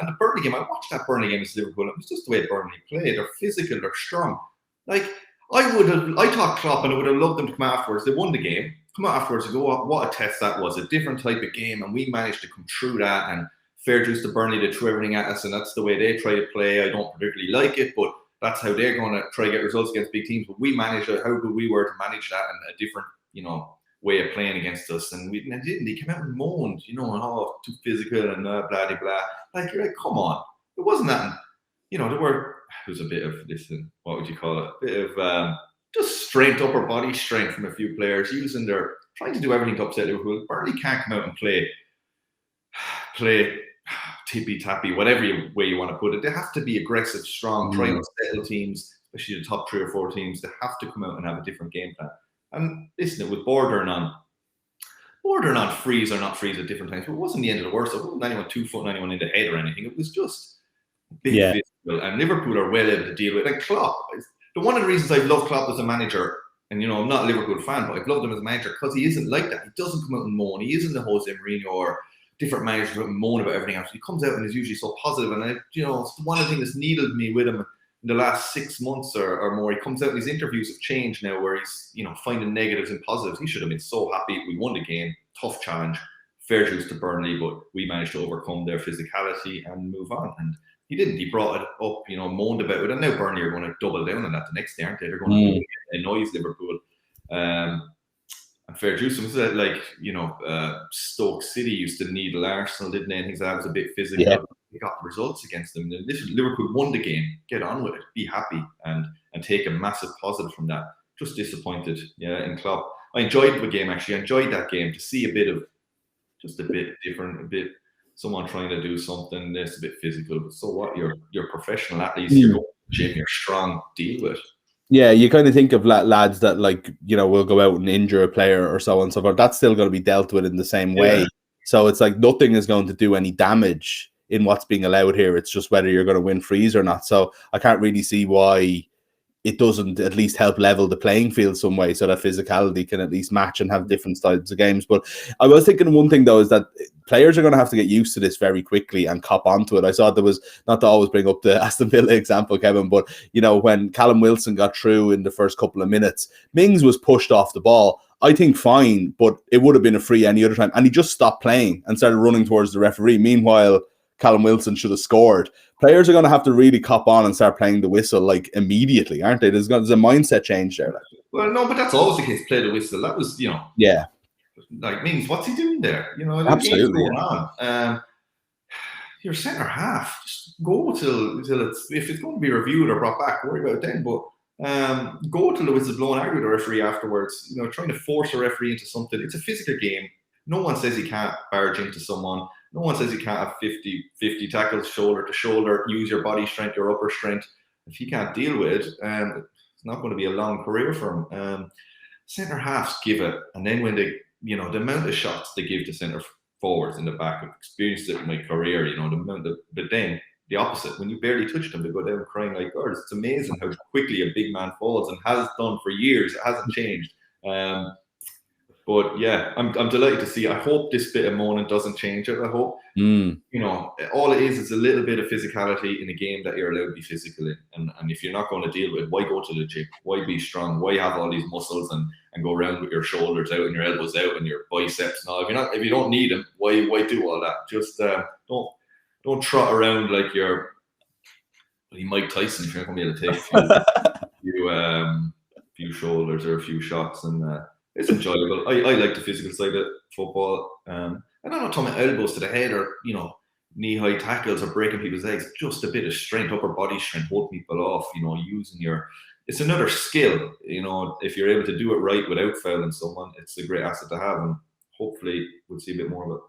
And the Burnley game, I watched that Burnley game against Liverpool. It was just the way Burnley play. They're physical, they're strong. Like, I thought Klopp, and I would have loved them to come afterwards. They won the game. Come out afterwards and go, what a test that was. A different type of game, and we managed to come through that. And fair dues to Burnley, they threw everything at us, and that's the way they try to play. I don't particularly like it, but that's how they're going to try to get results against big teams. But we managed it. How good we were to manage that, and a different, way of playing against us. And we didn't. They came out and moaned, and too physical and blah, blah, blah. Like, you're like, come on. It wasn't that. There was a bit of, what would you call it? A bit of just strength, upper body strength from a few players, trying to do everything to upset Liverpool. Burnley can't come out and play tippy-tappy, whatever way you want to put it. They have to be aggressive, strong, try and settle teams, especially the top 3 or 4 teams. They have to come out and have a different game plan. And listen, it was bordering on freeze or not freeze at different times, but it wasn't the end of the world. It wasn't anyone 2 foot, anyone in the head or anything. It was just big physical, and Liverpool are well able to deal with it. Like Klopp, one of the reasons I've loved Klopp as a manager, and I'm not a Liverpool fan, but I've loved him as a manager because he isn't like that. He doesn't come out and moan. He isn't the Jose Mourinho or different managers that moan about everything else. He comes out and is usually so positive. And it's one of the things that's needled me with him in the last 6 months or more. He comes out and his interviews have changed now, where he's finding negatives and positives. He should have been so happy. We won the game, tough challenge, fair dues to Burnley, but we managed to overcome their physicality and move on. And he didn't. He brought it up, moaned about it. And now Burnley are going to double down on that the next day, aren't they? They're going to annoy Liverpool. And fair dues to them. Like, Stoke City used to needle Arsenal, didn't they? And things that was a bit physical. Yeah. They got results against them. And Liverpool won the game. Get on with it. Be happy and take a massive positive from that. Just disappointed, in Klopp. I enjoyed the game, actually. I enjoyed that game to see a bit different, someone trying to do something that's a bit physical. But so what? You're professional athletes. You're going to the gym. You're strong. Deal with it. Yeah, you kind of think of lads that will go out and injure a player or so on and so forth. That's still going to be dealt with in the same way. So it's like nothing is going to do any damage in what's being allowed here. It's just whether you're going to win freeze or not. So I can't really see why it doesn't at least help level the playing field some way so that physicality can at least match and have different styles of games. But I was thinking one thing, though, is that players are going to have to get used to this very quickly and cop onto it. I saw there was, not to always bring up the Aston Villa example, Kevin, but, when Callum Wilson got through in the first couple of minutes, Mings was pushed off the ball. I think fine, but it would have been a free any other time. And he just stopped playing and started running towards the referee. Meanwhile, Callum Wilson should have scored. Players are going to have to really cop on and start playing the whistle immediately, aren't they? There's a mindset change there. Well, no, but that's always the case. Play the whistle. That was, Mings, what's he doing there? Absolutely going on. Your centre half, just go till it's, if it's going to be reviewed or brought back, worry about it then. But go till the whistle's blown, argue with the referee afterwards. Trying to force a referee into something. It's a physical game. No one says he can't barge into someone. No one says you can't have 50 tackles shoulder to shoulder, use your body strength, your upper strength. If he can't deal with it, it's not going to be a long career for him. Centre halves give it, and then when they, the amount of shots they give to centre forwards in the back, I've experienced it in my career, but then the opposite, when you barely touch them, they go down crying like girls. It's amazing how quickly a big man falls, and has done for years. It hasn't changed. But yeah, I'm delighted to see. I hope this bit of moaning doesn't change it. I hope, all it is a little bit of physicality in a game that you're allowed to be physical in. And if you're not going to deal with it, why go to the gym? Why be strong? Why have all these muscles and go around with your shoulders out and your elbows out and your biceps? No, if you don't need them, why do all that? Just don't trot around like you're Mike Tyson if you're not going to be able to take a few shoulders or a few shots and. It's enjoyable. I like the physical side of football. And I'm not talking about elbows to the head or, knee-high tackles or breaking people's legs. Just a bit of strength, upper body strength, hold people off, using it's another skill. If you're able to do it right without fouling someone, it's a great asset to have. And hopefully we'll see a bit more of it.